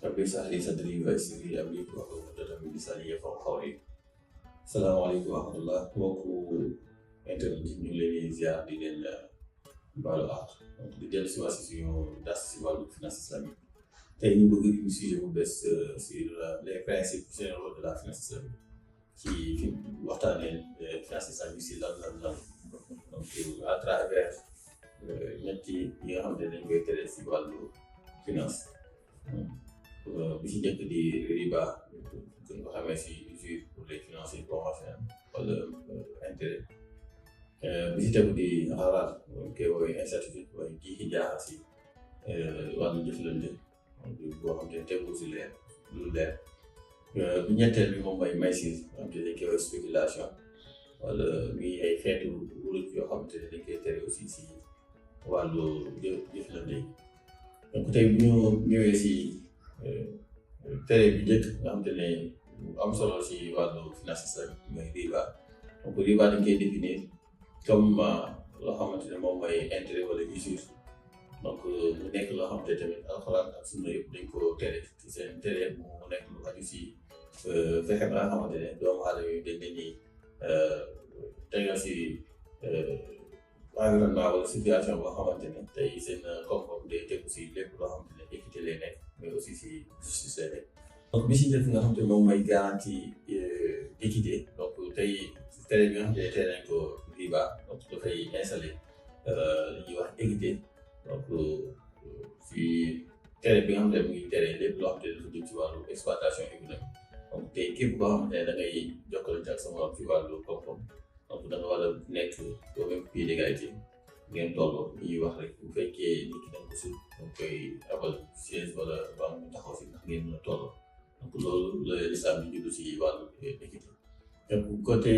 رب اشرح لي صدري ويسر لي أمري واحلل عقدة من لساني يفقهوا قولي. Salaamaaleykum wa rahmatullah mbokku internet yi ñu ngi leen di ziar di leen baalu àq donc di dellu si waat si suñu das si wàllu finance islamique tey ñu bëgg une sujet bu bees sur les principes généraux de la finance islamique ci fi waxtaanee finance islamique si lan donc à travers ñetti yi nga xamante ne dañ koy tere si wàllu finance bi si njëkk di riba gën ko xamee si usure pour les financiers conventionnels wala intérêt bi si tegu di xalaat koy woowee incertitude waaye jiixi jaaxa si wàllu jëflante boo xam te tegu si leer lu leer bi ñetteel bi moom mooy maysir xam te dañ koy woowee spéculation wala muy ay xeetu wuruj yoo xamante ne dañ koy tere aussi si wàllu jëflante yi donc tey bu ñu ñëwee si tere bi njëkk nga xamante ne am solo si wàllu finance islamique mooy riba donc riba dañ koy définir comme loo xamante ne moom mooy intérêt wala usure donc mu nekk loo xamante ne tamit alxuraan ak sunna yëpp dañ ko tere ci seen tere mu nekk lu aju si fexe ba nga xamante ne doomu aadama yi dañ leen di tegal si environnement wala situation boo xamante ne tey seen koom-koom day tegu si lépp loo xamante ne équité lay nekk mais aussi si justice lay nekk. donc bi si njëkk nga xamante ne moom mooy garantie équité donc tey tere bi nga xamante ne tey nañ ko riba donc dafay installé li ñuy wax équité donc si tere bi nga xamante ne mu ngi tere lépp loo xamante ne dafa jëm ci wàllu exploitation économique donc tey képp koo xamante ne da ngay jokkalante ak sa morom ci wàllu koom-koom donc da nga war a nekk au même pied d'égalité ngeen tolloo li ñuy wax rek bu fekkee nit ki da nga ko suuf donc koy abal siège wala banque mu taxaw si ndax ngeen mën a tolloo donc loolu la l'islam di juddu si wàllu équité. donc côté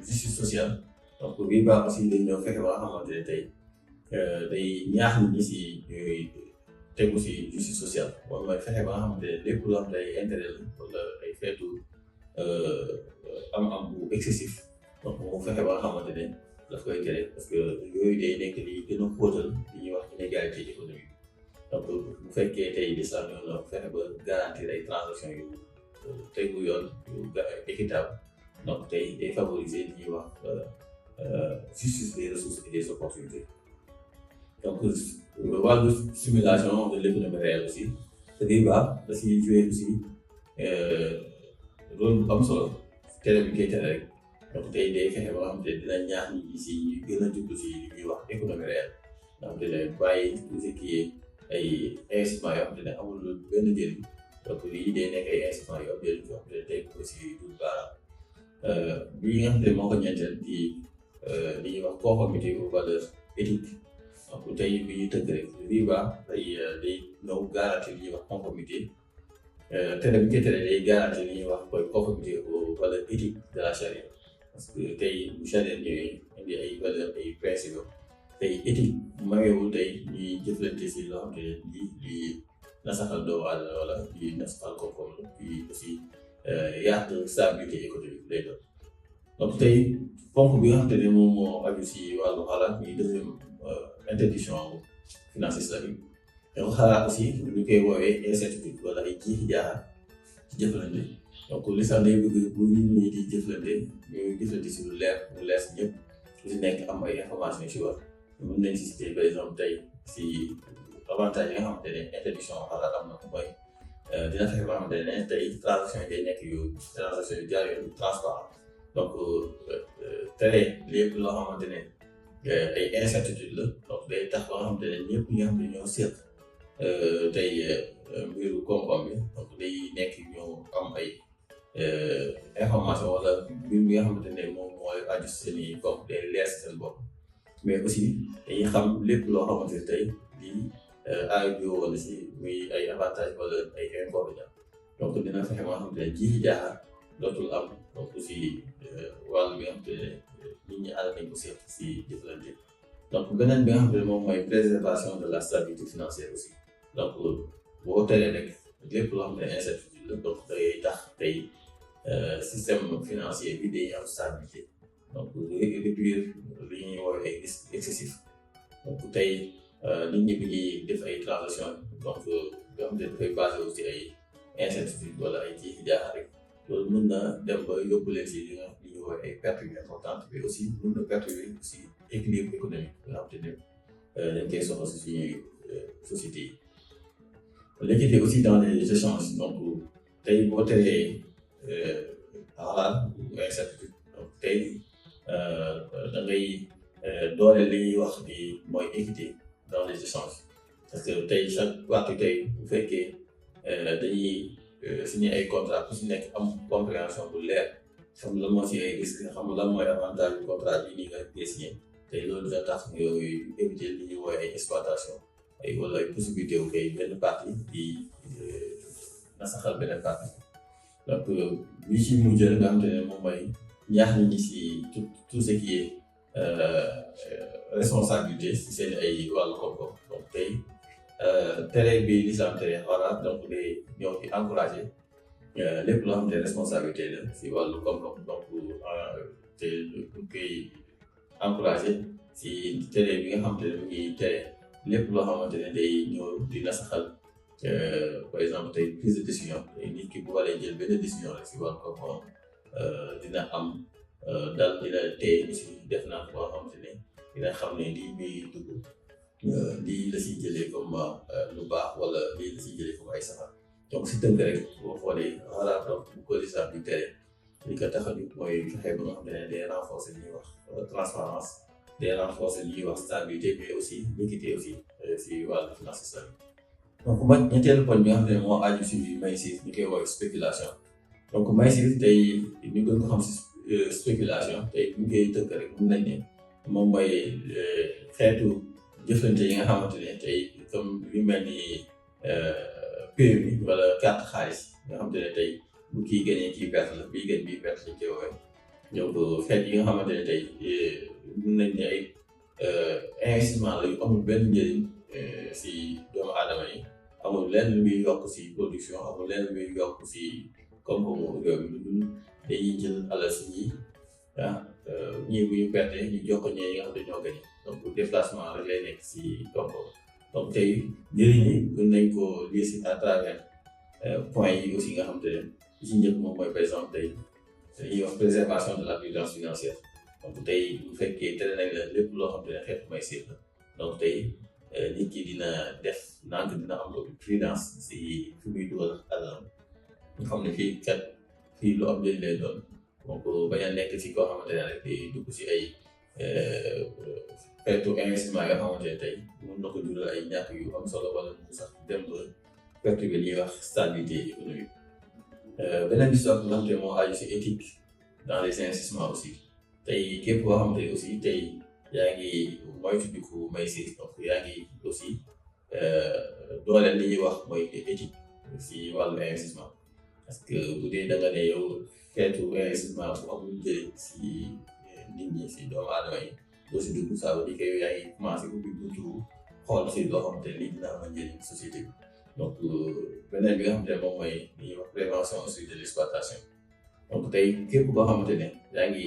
justice sociale donc riba aussi dañ ñoo fexe ba nga xamante ne tey day ñaax nit ñi si tegu si justice sociale moom mooy fexe ba nga xamante ne lépp loo xam ne ay intérêt la wala ay feetu am bu excessif donc mu fexe ba nga xamante ne daf koy tere parce que yooyu day nekk li gën a xóotal li ñuy wax inégalité économique donc bu fekkee tey l'islam ñoo na fexe ba garantir ay transactions yu tegu yoon yu équitable donc tey day favoriser li ñuy wax justice des ressources et des opportunités donc wàllu stimulation de l'économie réelle aussi riba da si jouer aussi rôle bu am solo tere bi koy tere rek donc tey day fexe ba nga xamante ne dina ñaax nit ñi si gën a jublu si li ñuy wax économie réelle donc dina bàyyi tout ce qui est ay investissements yoo xamante ne amul benn njëriñ donc lii day nekk ay investissements yoo xam ne tey aussi du baaraam bi nga xamante ne moo ko ñeenteel di li ñuy wax conformité aux valeurs éthiques donc tey bi ñuy tënk rek riba day ñëw garantir li ñuy wax conformité tere bi koy tere day garantir li ñuy wax conformité aux valeurs éthiques de la charia parce que tey bu charia ñëwee indi ay valeurs ay principes tey éthique mayewul tey ñuy jëflante si loo xam ne lii nasaxal doomu aadama wala lii nasaxal koom-koom la puis aussi yàq stabilité économique lay doon donc tey ponk bi nga xamante ne moom moo aju si wàllu xalaat muy deuxième interdiction finance islamique donc xalaat aussi ñu koy woowee incertitude wala ay jiixi jaaxa ci jëflante donc l'islam day bëgg bu nit ñi di jëflante ñu jëflante si lu leer si ñëpp su si nekk am ay information si war mën nañ si citer par exemple tey si avantage yi nga xamante ne interdiction xalaat am na ko mooy dina fexe ba xamante ne tey transaction yi day nekk yu jaar yoon transparent donc tere lépp loo xamante ne ay incertitude la donc day tax ba nga xamante ne ñëpp ñi nga xam ne ñoo seq tey mbiru koom-koom bi donc day nekk ñoo am ay information wala mbir mi nga xamante ne moom mooy aju seen i koom day leer si seen bopp mais aussi dañuy xam lépp loo xamante ne tey lii aajo wala si muy ay avantage wala ay inconvénients donc dina fexe ba nga xamante ne jiixi jaaxa dootul am donc aussi wàllu bi nga xamante ne nit ñi ànd nañ ko seet si jëflante donc beneen bi nga xamante ne moom mooy préservation de la stabilité financière aussi donc boo teree rek lépp loo xamante ne incertitude la donc day tax tey système financier bi day am stabilité donc réduire li ñuy woowee ay risques excessifs donc tey nit ñi bi ñuy def ay transactions donc nga xam ne dafay basé wu ci ay incertitude wala ay jiixi jaaxa rek loolu mën na dem ba yóbbu leen si li ñuy woowee ay pertes yu importantes mais aussi mën na perturber aussi équilibre économique nga xam te ne dañ koy soxla si suñuy société yi. L'équité aussi dans les échanges donc tey boo teree xalaat ou incertitude donc tey da ngay dooleel li ñuy wax ni mooy équité dans les échanges parce que tey chaque partie tey bu fekkee dañuy signé ay contrat ku si nekk am compréhension bu leer xam lan moo si ay risque xam lan mooy avantage du contrat bi nii nga koy signé tey loolu dina tax yooyu éviter li ñuy woowee ay exploitation ay wala ay possibilité wu kay benn partie di nasaxal beneen partie donc li ci mujjee nga xamante ne moom mooy ñaax nit ñi si tout ce qui est responsabilité si seen ay wàllu koom-koom donc tey tere bi l'islam tere voilà donc day ñëw di encouragé lépp loo xam ne responsabilité la si wàllu koom-koom donc te ñu koy encouragé si tere bi nga xamante ne mu ngi tere lépp loo xamante ne day ñëw di nasaxal par exemple tey prise de décision nit ki bu waree jël benn décision rek si wàllu koom-koom dina am dal dina tey aussi def naa boo xamante ne dina xam ne lii muy dugg lii la siy jëlee comme lu baax wala lii la siy jëlee comme ay safar donc si tënk rek boo xoolee voilà donc bu ko l'islam di tere li ko tax a jóg mooy fexe ba nga xam ne day renforcer li ñuy wax transparence day renforcer li ñuy wax stabilité mais aussi l'équité aussi si wàllu finance islamique donc ñetteelu poñ bi nga xam ne moo aju si maysir ñu koy woowee spéculation donc maysir tey ñu gën ko xam si spéculation tey bu ñu koy tënk rek mun nañ ne moom mooy xeetu jëflante yi nga xamante ne tey comme yu mel ni PMI wala carte xaalis nga xamante ne tey bu kii gagné kii perte la bii gagné bii perte lañ koy woowee donc xeet yi nga xamante ne tey mun nañ ne ay investissement la yu amul benn njëriñ si doomu aadama yi amul lenn lu muy yokk si production amul lenn lu muy yokk si koom-koomu réew mi lu dañuy jël alal si ñii ñii bu ñu perte ñu jox ko ñee yi nga xam ne ñoo gagné donc déplacement rek lay nekk si koom-koom donc tey njëriñ yi mën nañ ko lire si à travers points yi aussi nga xam te ne li ci njëkk moom mooy par exemple tey dañuy wax préservation de la prudence financière donc tey bu fekkee tere nañ la lépp loo xam te ne xeetu may seet la donc tey nit ki dina def naan dina am prudence si fi muy dugal alalam nga xam ne fii lu am njëriñ lay doon donc bañ a nekk si koo xamante ne rek di dugg si ay xeetu investissement yoo xamante ne tey mun na ko jural ay ñàkk yu am solo wala mu sax dem ba perturber li ñuy wax stabilité économique beneen bi nga xamante ne moo aju si éthique dans les investissements aussi tey képp koo xamante ne aussi tey yaa ngi moytandiku maysir donc yaa ngi aussi dooleel li ñuy wax mooy éthique si wàllu investissement parce que bu dee da nga ne yow xeetu investissement bu amul njëriñ si nit ñi si doomu aadama yi doo si dugg saa ba di ko yow yaa ngi commencé ubbi buntu xool si loo xamante ne lii dina am njëriñ société bi donc beneen bi nga xamante ne moom mooy li ñuy wax prévention aussi de l'exploitation donc tey képp koo xamante ne yaa ngi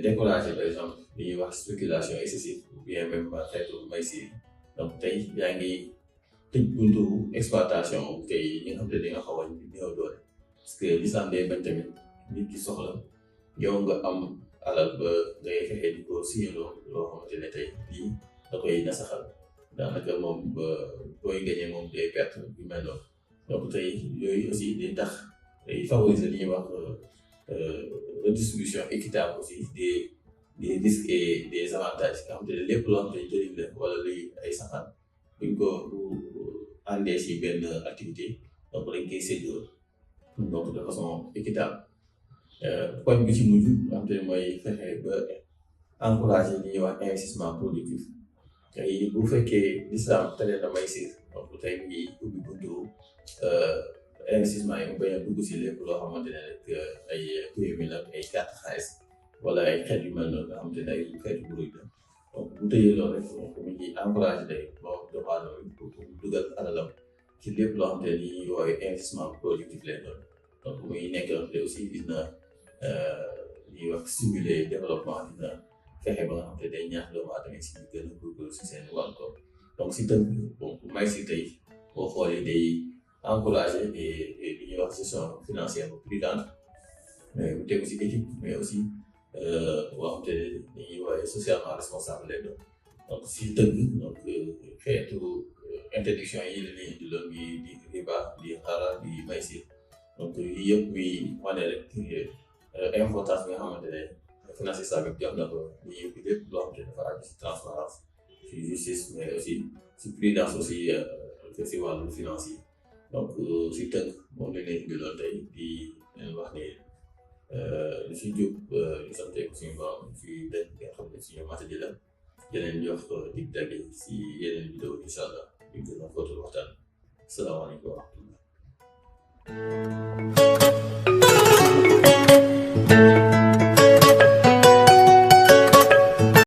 décourager par exemple li ñuy wax spéculation excessive ou bien même xeetu maysir donc tey yaa ngi tëj buntu exploitation tey ñi nga xamante ne di nga xaw a néew doole parce que l'islam day bañ tamit nit ki soxla yow nga am alal ba ngay fexe di ko signé loo xamante ne tey lii da koy nasaxal daanaka moom booy gagné moom day perte yu mel noonu donc tey yooyu aussi day tax day favoriser li ñuy wax redistribution équitable aussi des risques et des avantages nga xamante ne lépp loo xamante ne njëriñ la wala luy ay safaan buñ ko àndee si benn activité donc dañ koy séddoo donc de façon équitable poñ bi ci mujj nga xamante ne mooy fexe ba encourager li ñuy wax investissement productif tey bu fekkee l'islam tere na maysir donc tey mu ngi ubbi buntu investissement yi mu bañ a dugg si lépp loo xamante ne rek ay PMI la ay carte xaalis wala ay xeet yu mel noonu nga xamante ne ay xeetu bruit la donc bu tëjee loolu rek donc mu ngi encouragé day moom doomu aadama bi pour dugal alalam ci lépp loo xamante ne li ñuy woowee investissement productif lay doon donc muy nekk aussi dina ñuy wax stimuler développement dina fexe ba nga xamante ne day ñaax doomu aadama si ñu gën a góorgóorlu si seen wàllu koom donc si tënk donc maysir tey boo xoolee day encourager li ñuy wax gestion financière prudente mais bu tegu si éthique mais aussi boo xam te ni ñuy woowee socialement responsable lay doon donc si tënk donc xeetu interdiction yi la ñuy indiloon di riba di xara di maysir donc yii yëpp muy wane rek importance bi nga xamante ne finance islamique jox na ko ñuy lépp loo xam te dafa aju si transparence si justice mais aussi si prudence aussi si wàllu finance yi donc si tënk moom la leen indiloon tey di leen wax ne lu si jub ñu sante ko suñu borom fi dañ nga xam ne suñu matadi la yeneen jox dig daje si yeneen vidéo incha allah ñu gën a xóotal waxtaan asalaamaaleykum wa rahmatullah